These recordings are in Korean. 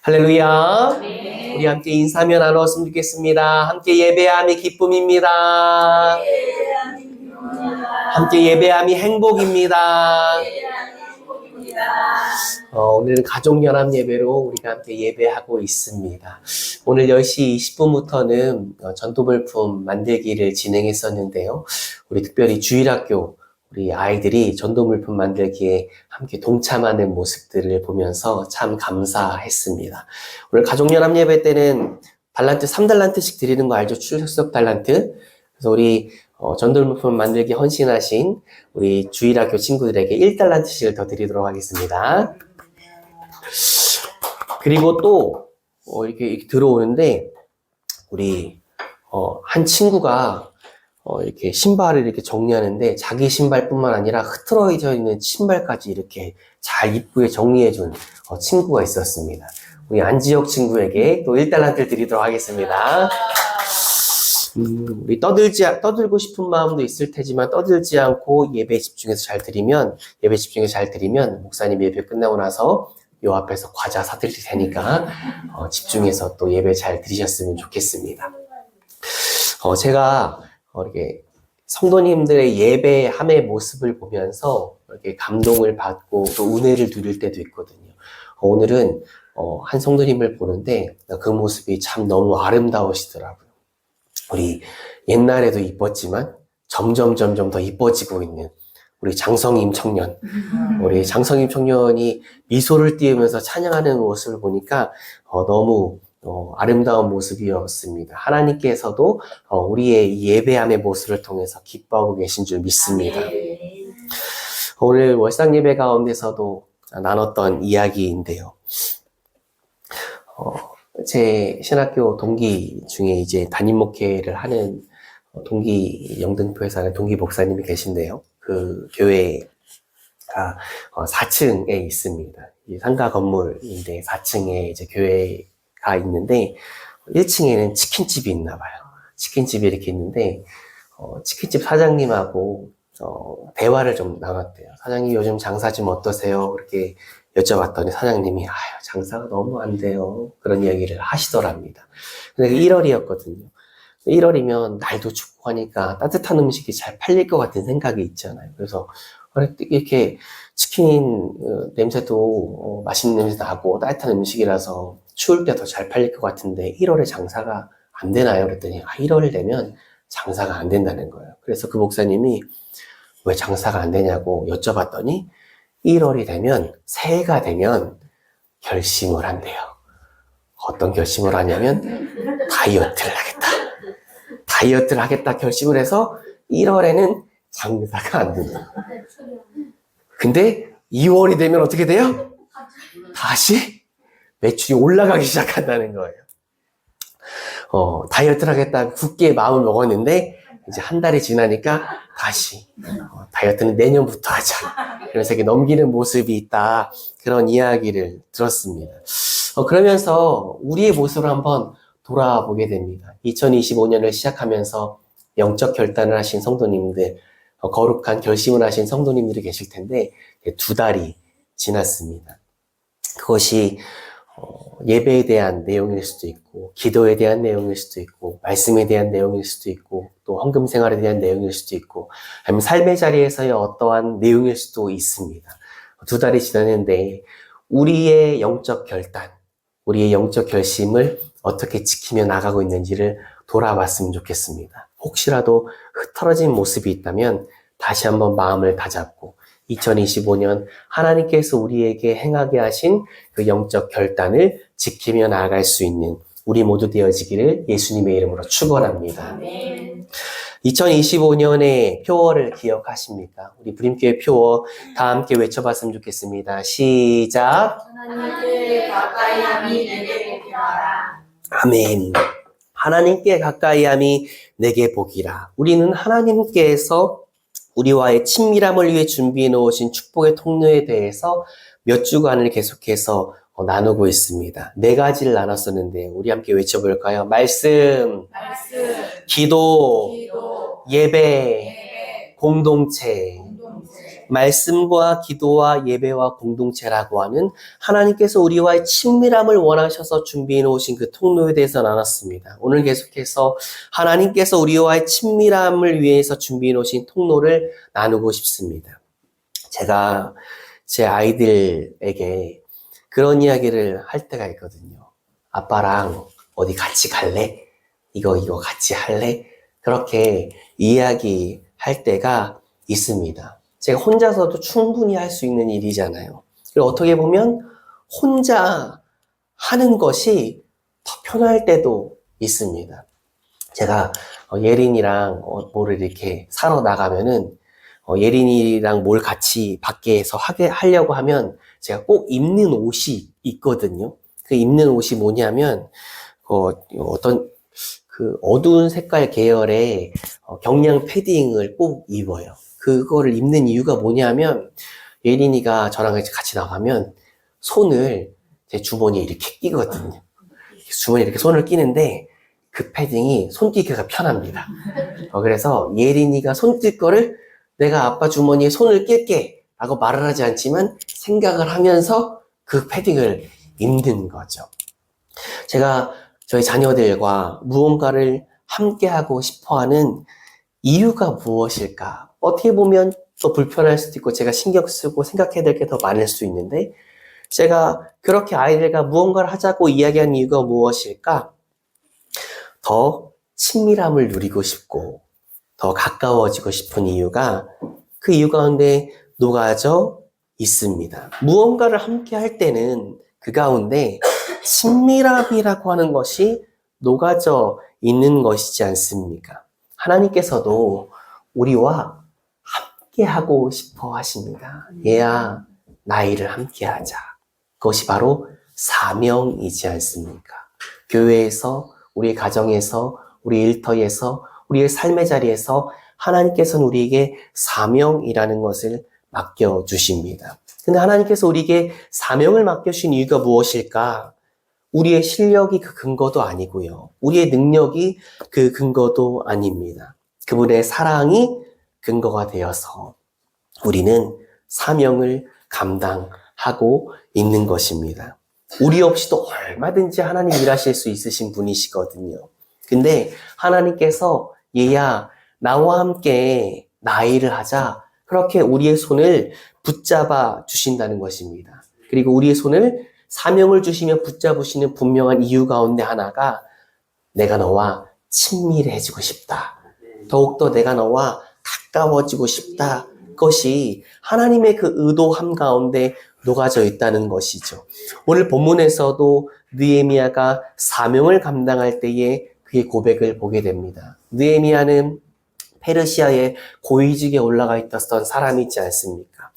할렐루야. 네. 우리 함께 인사하며 나누었으면 좋겠습니다. 함께 예배함이 기쁨입니다. 함께 예배함이 행복입니다. 오늘은 가족연합 예배로 우리가 함께 예배하고 있습니다. 오늘 10시 20분부터는 전도물품 만들기를 진행했었는데요. 우리 특별히 주일학교 우리 아이들이 전도물품 만들기에 함께 동참하는 모습들을 보면서 참 감사했습니다. 오늘 가족연합 예배 때는 달란트 3달란트씩 드리는 거 알죠? 출석 달란트. 그래서 우리 전도물품 만들기 헌신하신 우리 주일학교 친구들에게 1달란트씩을 더 드리도록 하겠습니다. 그리고 또 이렇게 들어오는데 우리 한 친구가 이렇게 신발을 이렇게 정리하는데 자기 신발뿐만 아니라 흐트러져 있는 신발까지 이렇게 잘 이쁘게 정리해준 친구가 있었습니다. 우리 안지혁 친구에게 또 1달란트를 드리도록 하겠습니다. 우리 떠들고 싶은 마음도 있을 테지만 떠들지 않고 예배 집중해서 잘 드리면 목사님 예배 끝나고 나서 요 앞에서 과자 사드릴 테니까 집중해서 또 예배 잘 드리셨으면 좋겠습니다. 제가 이렇게 성도님들의 예배함의 모습을 보면서 이렇게 감동을 받고 또 은혜를 누릴 때도 있거든요. 오늘은 한 성도님을 보는데 그 모습이 참 너무 아름다우시더라고요. 우리 옛날에도 이뻤지만 점점 더 이뻐지고 있는 우리 장성임 청년. 우리 장성임 청년이 미소를 띄우면서 찬양하는 모습을 보니까 너무 아름다운 모습이었습니다. 하나님께서도 우리의 이 예배함의 모습을 통해서 기뻐하고 계신 줄 믿습니다. 오늘 월상 예배 가운데서도 나눴던 이야기인데요. 제 신학교 동기 중에 이제 담임 목회를 하는 동기 영등포에 사는 동기 목사님이 계신데요. 그 교회가 4층에 있습니다. 이 상가 건물인데 4층에 이제 교회가 있는데 1층에는 치킨집이 있나 봐요. 치킨집이 이렇게 있는데 치킨집 사장님하고 대화를 좀 나눴대요. 사장님 요즘 장사 좀 어떠세요? 그렇게 여쭤봤더니 사장님이 장사가 너무 안 돼요. 그런 이야기를 하시더랍니다. 근데 1월이었거든요. 1월이면 날도 춥고 하니까 따뜻한 음식이 잘 팔릴 것 같은 생각이 있잖아요. 그래서 이렇게 치킨 냄새도 맛있는 냄새 나고 따뜻한 음식이라서 추울 때 더 잘 팔릴 것 같은데 1월에 장사가 안 되나요? 그랬더니 1월 되면 장사가 안 된다는 거예요. 그래서 그 목사님이 왜 장사가 안 되냐고 여쭤봤더니 1월이 되면 새해가 되면 결심을 한대요. 어떤 결심을 하냐면 다이어트를 하겠다 결심을 해서 1월에는 장사가 안 된다. 근데 2월이 되면 어떻게 돼요? 다시 매출이 올라가기 시작한다는 거예요. 다이어트를 하겠다 굳게 마음을 먹었는데 이제 한 달이 지나니까 다시 다이어트는 내년부터 하자. 그래서 이렇게 넘기는 모습이 있다. 그런 이야기를 들었습니다. 그러면서 우리의 모습을 한번 돌아보게 됩니다. 2025년을 시작하면서 영적 결단을 하신 성도님들, 거룩한 결심을 하신 성도님들이 계실 텐데 2달이 지났습니다. 그것이 예배에 대한 내용일 수도 있고 기도에 대한 내용일 수도 있고 말씀에 대한 내용일 수도 있고 또 헌금 생활에 대한 내용일 수도 있고 아니면 삶의 자리에서의 어떠한 내용일 수도 있습니다. 2달이 지났는데 우리의 영적 결단, 우리의 영적 결심을 어떻게 지키며 나가고 있는지를 돌아봤으면 좋겠습니다. 혹시라도 흐트러진 모습이 있다면 다시 한번 마음을 다잡고 2025년 하나님께서 우리에게 행하게 하신 그 영적 결단을 지키며 나아갈 수 있는 우리 모두 되어지기를 예수님의 이름으로 축원합니다. 2025년의 표어를 기억하십니까? 우리 부림교회 표어 다 함께 외쳐봤으면 좋겠습니다. 시작! 하나님께 가까이함이 내게 복이라. 아멘. 하나님께 가까이함이 내게 복이라. 우리는 하나님께서 우리와의 친밀함을 위해 준비해 놓으신 축복의 통로에 대해서 몇 주간을 계속해서 나누고 있습니다. 4가지를 나눴었는데 우리 함께 외쳐볼까요? 말씀, 기도, 예배, 공동체. 말씀과 기도와 예배와 공동체라고 하는 하나님께서 우리와의 친밀함을 원하셔서 준비해 놓으신 그 통로에 대해서 나눴습니다. 오늘 계속해서 하나님께서 우리와의 친밀함을 위해서 준비해 놓으신 통로를 나누고 싶습니다. 제가 제 아이들에게 그런 이야기를 할 때가 있거든요. 아빠랑 어디 같이 갈래? 이거 같이 할래? 그렇게 이야기할 때가 있습니다. 제가 혼자서도 충분히 할 수 있는 일이잖아요. 그리고 어떻게 보면 혼자 하는 것이 더 편할 때도 있습니다. 제가 예린이랑 뭐를 이렇게 사러 나가면은 예린이랑 뭘 같이 밖에서 하려고 하면 제가 꼭 입는 옷이 있거든요. 그 입는 옷이 뭐냐면 어떤 그 어두운 색깔 계열의 경량 패딩을 꼭 입어요. 그거를 입는 이유가 뭐냐면 예린이가 저랑 같이 나가면 손을 제 주머니에 이렇게 끼거든요. 주머니에 이렇게 손을 끼는데 그 패딩이 손끼기가 편합니다. 그래서 예린이가 손 낄 거를 내가 아빠 주머니에 손을 낄게 라고 말을 하지 않지만 생각을 하면서 그 패딩을 입는 거죠. 제가 저희 자녀들과 무언가를 함께하고 싶어하는 이유가 무엇일까? 어떻게 보면 또 불편할 수도 있고 제가 신경 쓰고 생각해야 될 게 더 많을 수 있는데 제가 그렇게 아이들과 무언가를 하자고 이야기한 이유가 무엇일까? 더 친밀함을 누리고 싶고 더 가까워지고 싶은 이유가 그 이유 가운데 녹아져 있습니다. 무언가를 함께 할 때는 그 가운데 친밀함이라고 하는 것이 녹아져 있는 것이지 않습니까? 하나님께서도 우리와 함께하고 싶어 하십니다. 얘야, 나이를 함께하자. 그것이 바로 사명이지 않습니까? 교회에서, 우리의 가정에서, 우리 일터에서, 우리의 삶의 자리에서 하나님께서는 우리에게 사명이라는 것을 맡겨주십니다. 근데 하나님께서 우리에게 사명을 맡겨주신 이유가 무엇일까? 우리의 실력이 그 근거도 아니고요. 우리의 능력이 그 근거도 아닙니다. 그분의 사랑이 근거가 되어서 우리는 사명을 감당하고 있는 것입니다. 우리 없이도 얼마든지 하나님 일하실 수 있으신 분이시거든요. 근데 하나님께서 얘야 나와 함께 나일을 하자 그렇게 우리의 손을 붙잡아 주신다는 것입니다. 그리고 우리의 손을 사명을 주시며 붙잡으시는 분명한 이유 가운데 하나가 내가 너와 친밀해지고 싶다. 더욱더 내가 너와 가까워지고 싶다. 그것이 하나님의 그 의도함 가운데 녹아져 있다는 것이죠. 오늘 본문에서도 느헤미야가 사명을 감당할 때에 그의 고백을 보게 됩니다. 느헤미야는 페르시아의 고위직에 올라가 있었던 사람이지 않습니까?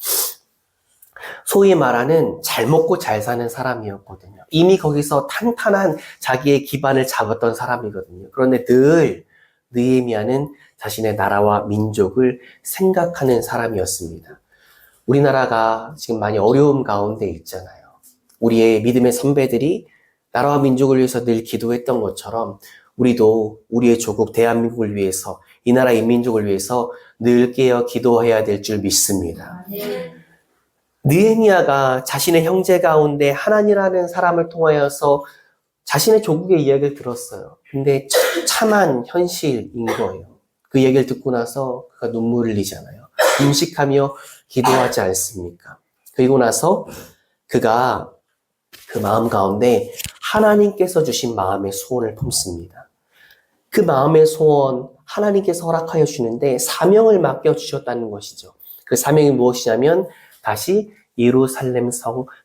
소위 말하는 잘 먹고 잘 사는 사람이었거든요. 이미 거기서 탄탄한 자기의 기반을 잡았던 사람이거든요. 그런데 늘 느헤미야는 자신의 나라와 민족을 생각하는 사람이었습니다. 우리나라가 지금 많이 어려움 가운데 있잖아요. 우리의 믿음의 선배들이 나라와 민족을 위해서 늘 기도했던 것처럼 우리도 우리의 조국 대한민국을 위해서 이 나라 인민족을 위해서 늘 깨어 기도해야 될 줄 믿습니다. 느헤미야가 자신의 형제 가운데 하나님이라는 사람을 통하여서 자신의 조국의 이야기를 들었어요. 근데 참한 현실인 거예요. 그 얘기를 듣고 나서 그가 눈물을 흘리잖아요. 금식하며 기도하지 않습니까? 그리고 나서 그가 그 마음 가운데 하나님께서 주신 마음의 소원을 품습니다. 그 마음의 소원 하나님께서 허락하여 주는데 사명을 맡겨주셨다는 것이죠. 그 사명이 무엇이냐면 다시 예루살렘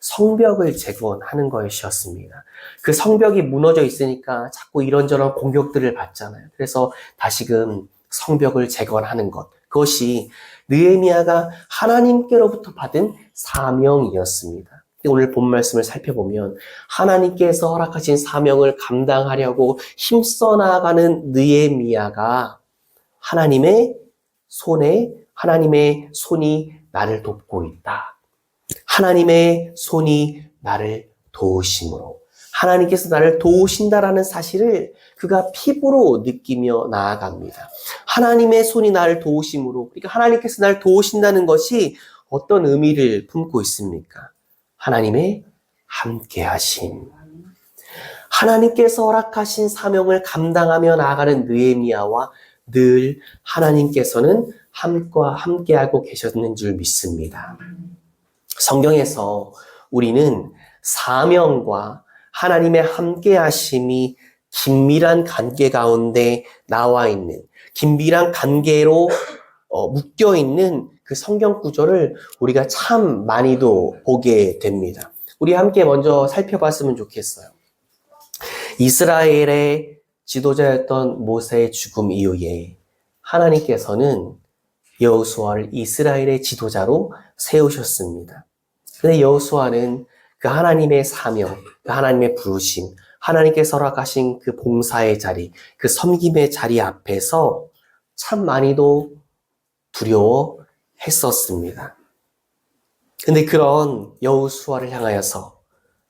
성벽을 재건하는 것이었습니다. 그 성벽이 무너져 있으니까 자꾸 이런저런 공격들을 받잖아요. 그래서 다시금 성벽을 재건하는 것. 그것이 느헤미야가 하나님께로부터 받은 사명이었습니다. 오늘 본 말씀을 살펴보면 하나님께서 허락하신 사명을 감당하려고 힘써 나아가는 느헤미야가 하나님의 손이 나를 돕고 있다. 하나님의 손이 나를 도우심으로 하나님께서 나를 도우신다라는 사실을 그가 피부로 느끼며 나아갑니다. 하나님의 손이 나를 도우심으로, 그러니까 하나님께서 나를 도우신다는 것이 어떤 의미를 품고 있습니까? 하나님의 함께하심. 하나님께서 허락하신 사명을 감당하며 나아가는 느헤미야와 늘 하나님께서는 함께하고 계셨는 줄 믿습니다. 성경에서 우리는 사명과 하나님의 함께하심이 긴밀한 관계 가운데 나와 있는, 긴밀한 관계로 묶여 있는 그 성경 구절을 우리가 참 많이도 보게 됩니다. 우리 함께 먼저 살펴봤으면 좋겠어요. 이스라엘의 지도자였던 모세의 죽음 이후에 하나님께서는 여호수아를 이스라엘의 지도자로 세우셨습니다. 근데 여호수아는 그 하나님의 사명, 그 하나님의 부르심, 하나님께서 허락하신 그 봉사의 자리, 그 섬김의 자리 앞에서 참 많이도 두려워했었습니다. 근데 그런 여호수아를 향하여서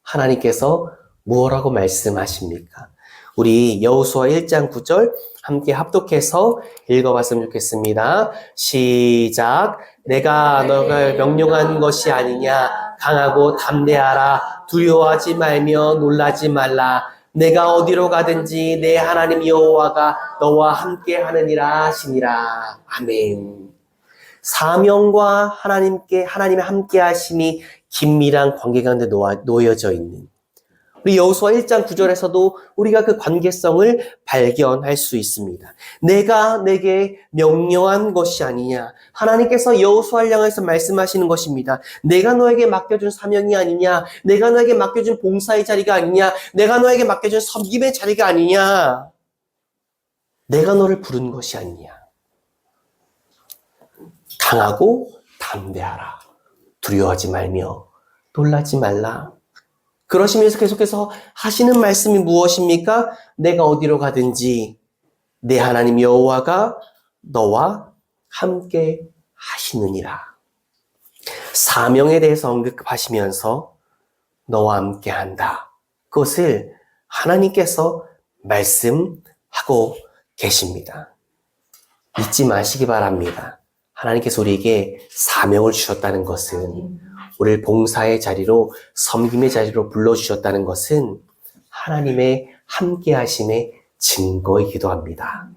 하나님께서 무엇라고 말씀하십니까? 우리 여호수아 1장 9절 함께 합독해서 읽어봤으면 좋겠습니다. 시작. 내가 너를 명령한 것이 아니냐. 강하고 담대하라. 두려워하지 말며 놀라지 말라. 내가 어디로 가든지 내 하나님 여호와가 너와 함께 하느니라 하시니라. 아멘. 사명과 하나님의 함께 하심이 긴밀한 관계 가운데 놓여져 있는 우리 여호수아 1장 9절에서도 우리가 그 관계성을 발견할 수 있습니다. 내가 내게 명령한 것이 아니냐. 하나님께서 여호수아를 향해서 말씀하시는 것입니다. 내가 너에게 맡겨준 사명이 아니냐. 내가 너에게 맡겨준 봉사의 자리가 아니냐. 내가 너에게 맡겨준 섬김의 자리가 아니냐. 내가 너를 부른 것이 아니냐. 강하고 담대하라. 두려워하지 말며 놀라지 말라. 그러시면서 계속해서 하시는 말씀이 무엇입니까? 내가 어디로 가든지 내 하나님 여호와가 너와 함께 하시느니라. 사명에 대해서 언급하시면서 너와 함께 한다. 그것을 하나님께서 말씀하고 계십니다. 잊지 마시기 바랍니다. 하나님께서 우리에게 사명을 주셨다는 것은, 우리를 봉사의 자리로, 섬김의 자리로 불러주셨다는 것은 하나님의 함께하심의 증거이기도 합니다.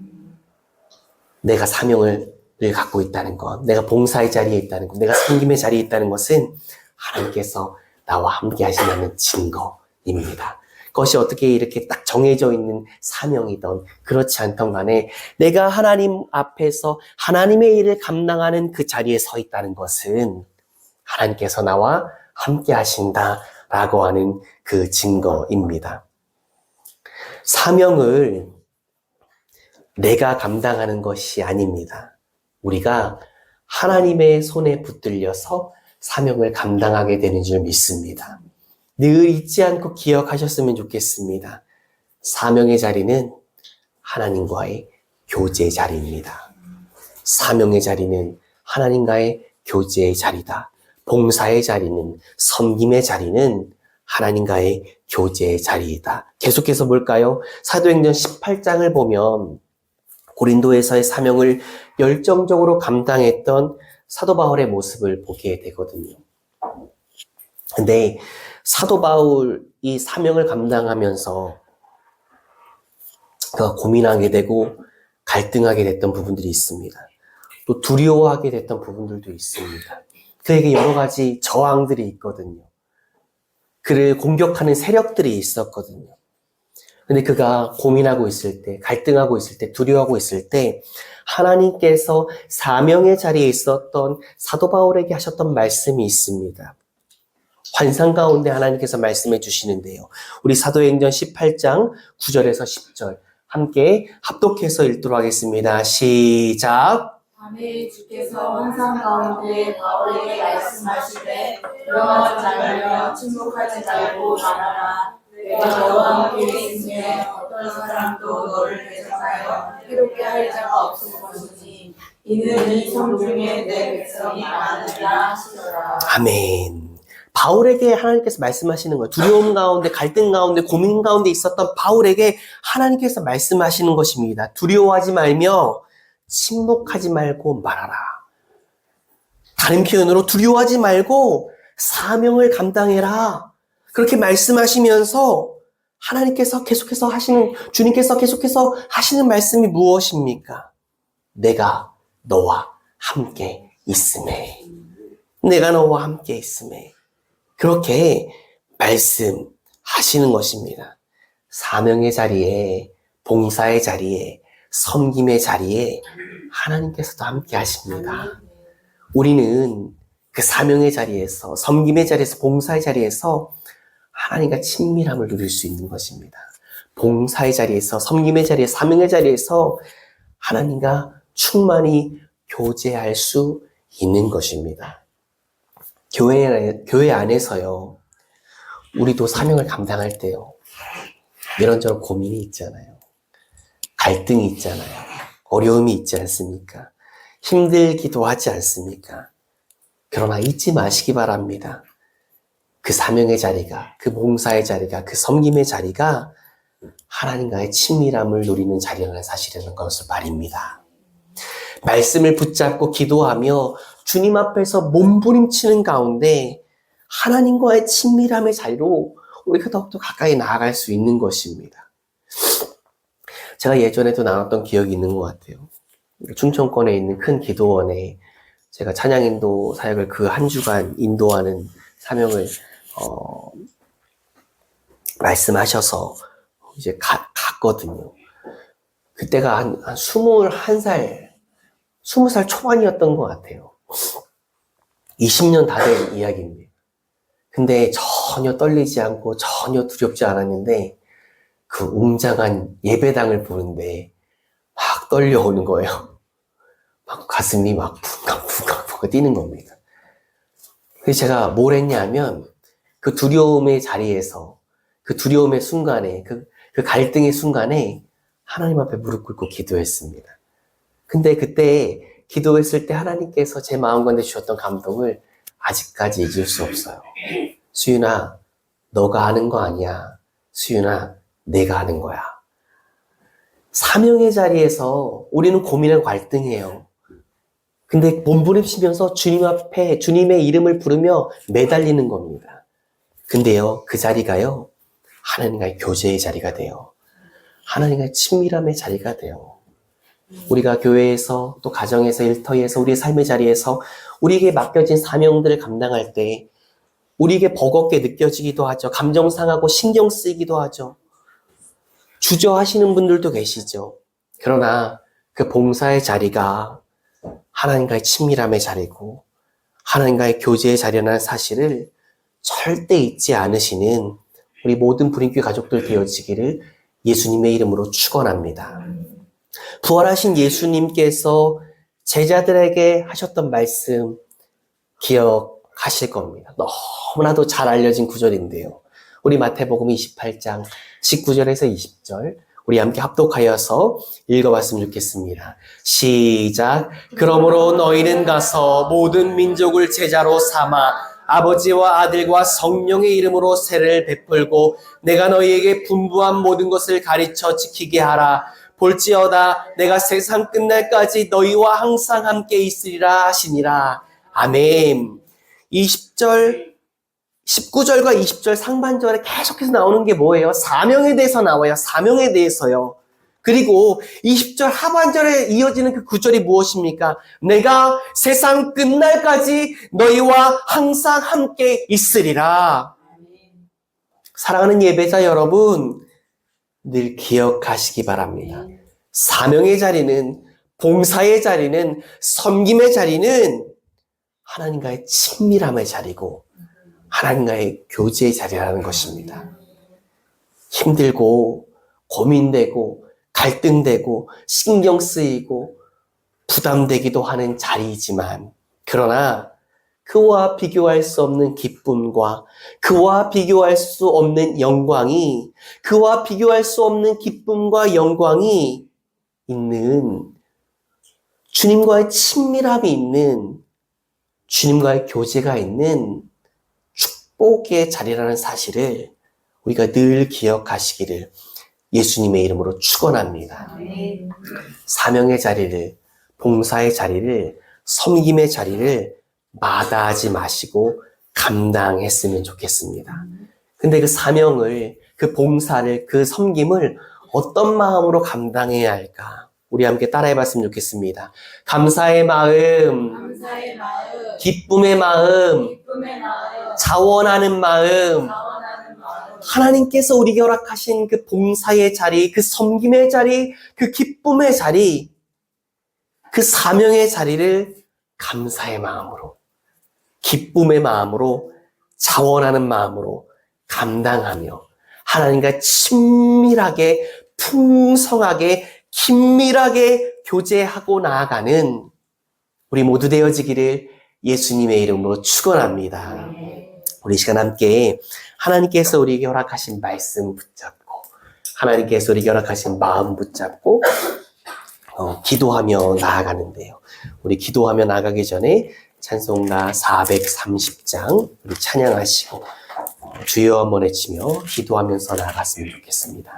내가 사명을 갖고 있다는 것, 내가 봉사의 자리에 있다는 것, 내가 섬김의 자리에 있다는 것은 하나님께서 나와 함께 하신다는 증거입니다. 그것이 어떻게 이렇게 딱 정해져 있는 사명이든 그렇지 않던 간에 내가 하나님 앞에서 하나님의 일을 감당하는 그 자리에 서 있다는 것은 하나님께서 나와 함께 하신다라고 하는 그 증거입니다. 사명을 내가 감당하는 것이 아닙니다. 우리가 하나님의 손에 붙들려서 사명을 감당하게 되는 줄 믿습니다. 늘 잊지 않고 기억하셨으면 좋겠습니다. 사명의 자리는 하나님과의 교제의 자리입니다. 사명의 자리는 하나님과의 교제의 자리다. 봉사의 자리는, 섬김의 자리는 하나님과의 교제의 자리이다. 계속해서 볼까요? 사도행전 18장을 보면 고린도에서의 사명을 열정적으로 감당했던 사도 바울의 모습을 보게 되거든요. 근데 사도 바울이 사명을 감당하면서 그가 고민하게 되고 갈등하게 됐던 부분들이 있습니다. 또 두려워하게 됐던 부분들도 있습니다. 그에게 여러 가지 저항들이 있거든요. 그를 공격하는 세력들이 있었거든요. 근데 그가 고민하고 있을 때, 갈등하고 있을 때, 두려워하고 있을 때 하나님께서 사명의 자리에 있었던 사도 바울에게 하셨던 말씀이 있습니다. 환상 가운데 하나님께서 말씀해 주시는데요. 우리 사도행전 18장 9절에서 10절 함께 합독해서 읽도록 하겠습니다. 시작. 밤에 주께서 환상 가운데 바울에게 말씀하시되 일어나지 말며 침묵하지 말고 말하라. 내가 너와 함께 있으면 어떤 사람도 너를 대적하여 해롭게 할 자가 없을 것이니 이는 이 성 중에 내 백성이 많으리라 하시더라. 아멘. 바울에게 하나님께서 말씀하시는 거예요. 두려움 가운데, 갈등 가운데, 고민 가운데 있었던 바울에게 하나님께서 말씀하시는 것입니다. 두려워하지 말며 침묵하지 말고 말하라. 다른 표현으로 두려워하지 말고 사명을 감당해라. 그렇게 말씀하시면서 주님께서 계속해서 하시는 말씀이 무엇입니까? 내가 너와 함께 있음에. 내가 너와 함께 있음에. 그렇게 말씀하시는 것입니다. 사명의 자리에, 봉사의 자리에, 섬김의 자리에 하나님께서도 함께 하십니다. 우리는 그 사명의 자리에서, 섬김의 자리에서, 봉사의 자리에서 하나님과 친밀함을 누릴 수 있는 것입니다. 봉사의 자리에서, 섬김의 자리에서, 사명의 자리에서 하나님과 충만히 교제할 수 있는 것입니다. 교회 안에서요, 우리도 사명을 감당할 때요, 이런저런 고민이 있잖아요. 갈등이 있잖아요. 어려움이 있지 않습니까? 힘들기도 하지 않습니까? 그러나 잊지 마시기 바랍니다. 그 사명의 자리가, 그 봉사의 자리가, 그 섬김의 자리가 하나님과의 친밀함을 누리는 자리라는 사실이라는 것을 말입니다. 말씀을 붙잡고 기도하며 주님 앞에서 몸부림치는 가운데 하나님과의 친밀함의 자리로 우리가 더욱더 가까이 나아갈 수 있는 것입니다. 제가 예전에도 나눴던 기억이 있는 것 같아요. 충청권에 있는 큰 기도원에 제가 찬양인도 사역을 그 한 주간 인도하는 사명을 말씀하셔서 이제 갔거든요. 그때가 한 21살, 20살 초반이었던 것 같아요. 20년 다 된 이야기입니다. 근데 전혀 떨리지 않고 전혀 두렵지 않았는데 그 웅장한 예배당을 보는데 막 떨려오는 거예요. 막 가슴이 막 쿵쾅쿵쾅 뛰는 겁니다. 그래서 제가 뭘 했냐면 그 두려움의 자리에서, 그 두려움의 순간에, 그 갈등의 순간에 하나님 앞에 무릎 꿇고 기도했습니다. 근데 그때 기도했을 때 하나님께서 제 마음 가운데 주셨던 감동을 아직까지 잊을 수 없어요. 수윤아, 너가 하는 거 아니야. 수윤아, 내가 하는 거야. 사명의 자리에서 우리는 고민하고 갈등해요. 근데 몸부림치면서 주님 앞에 주님의 이름을 부르며 매달리는 겁니다. 근데요, 그 자리가요, 하나님과의 교제의 자리가 돼요. 하나님과의 친밀함의 자리가 돼요. 우리가 교회에서, 또 가정에서, 일터에서, 우리의 삶의 자리에서 우리에게 맡겨진 사명들을 감당할 때 우리에게 버겁게 느껴지기도 하죠. 감정 상하고 신경 쓰이기도 하죠. 주저하시는 분들도 계시죠. 그러나 그 봉사의 자리가 하나님과의 친밀함의 자리고 하나님과의 교제의 자리라는 사실을 절대 잊지 않으시는 우리 모든 불임교회 가족들 되어지기를 예수님의 이름으로 축원합니다. 부활하신 예수님께서 제자들에게 하셨던 말씀 기억하실 겁니다. 너무나도 잘 알려진 구절인데요. 우리 마태복음 28장 19절에서 20절 우리 함께 합독하여서 읽어봤으면 좋겠습니다. 시작. 그러므로 너희는 가서 모든 민족을 제자로 삼아 아버지와 아들과 성령의 이름으로 세례를 베풀고 내가 너희에게 분부한 모든 것을 가르쳐 지키게 하라. 볼지어다 내가 세상 끝날까지 너희와 항상 함께 있으리라 하시니라. 아멘. 19절과 20절 상반절에 계속해서 나오는 게 뭐예요? 사명에 대해서 나와요. 사명에 대해서요. 그리고 20절 하반절에 이어지는 그 구절이 무엇입니까? 내가 세상 끝날까지 너희와 항상 함께 있으리라. 사랑하는 예배자 여러분, 늘 기억하시기 바랍니다. 사명의 자리는, 봉사의 자리는, 섬김의 자리는 하나님과의 친밀함의 자리고 하나님과의 교제의 자리라는 것입니다. 힘들고 고민되고 갈등되고 신경 쓰이고 부담되기도 하는 자리이지만, 그러나 그와 비교할 수 없는 기쁨과 그와 비교할 수 없는 영광이, 그와 비교할 수 없는 기쁨과 영광이 있는, 주님과의 친밀함이 있는, 주님과의 교제가 있는 축복의 자리라는 사실을 우리가 늘 기억하시기를 예수님의 이름으로 축원합니다. 사명의 자리를, 봉사의 자리를, 섬김의 자리를 마다하지 마시고 감당했으면 좋겠습니다. 근데 그 사명을, 그 봉사를, 그 섬김을 어떤 마음으로 감당해야 할까? 우리 함께 따라해봤으면 좋겠습니다. 감사의 마음, 감사의 마음, 기쁨의 마음, 기쁨의 마음, 자원하는 마음, 자원하는 마음, 하나님께서 우리에게 허락하신 그 봉사의 자리, 그 섬김의 자리, 그 기쁨의 자리, 그 사명의 자리를 감사의 마음으로, 기쁨의 마음으로, 자원하는 마음으로 감당하며 하나님과 친밀하게, 풍성하게, 긴밀하게 교제하고 나아가는 우리 모두 되어지기를 예수님의 이름으로 축원합니다. 우리 이 시간 함께 하나님께서 우리에게 허락하신 말씀 붙잡고 하나님께서 우리에게 허락하신 마음 붙잡고 기도하며 나아가는데요. 우리 기도하며 나아가기 전에 찬송가 430장 우리 찬양하시고 주여 한번 외치며 기도하면서 나아갔으면 좋겠습니다.